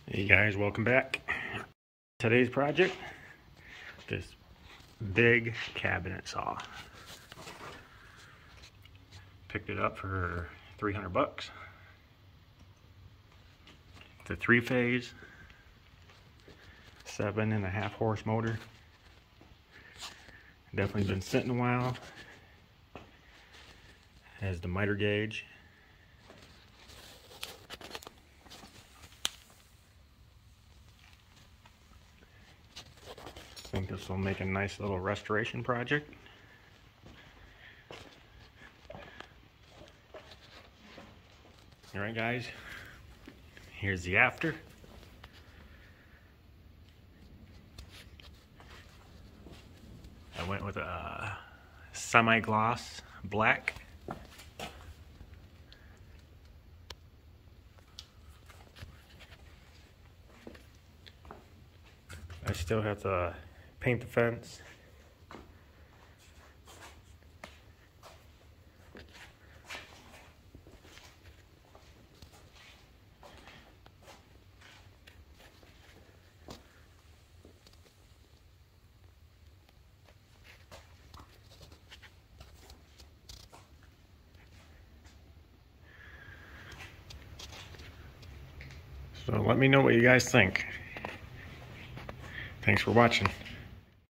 Hey guys, welcome back. Today's project, this big cabinet saw. Picked it up for 300 bucks. It's a 3-phase, 7.5 horse motor. Definitely been sitting a while. Has the miter gauge. I think this will make a nice little restoration project. Alright guys, here's the after. I went with a semi-gloss black. I still have to paint the fence. So let me know what you guys think. Thanks for watching.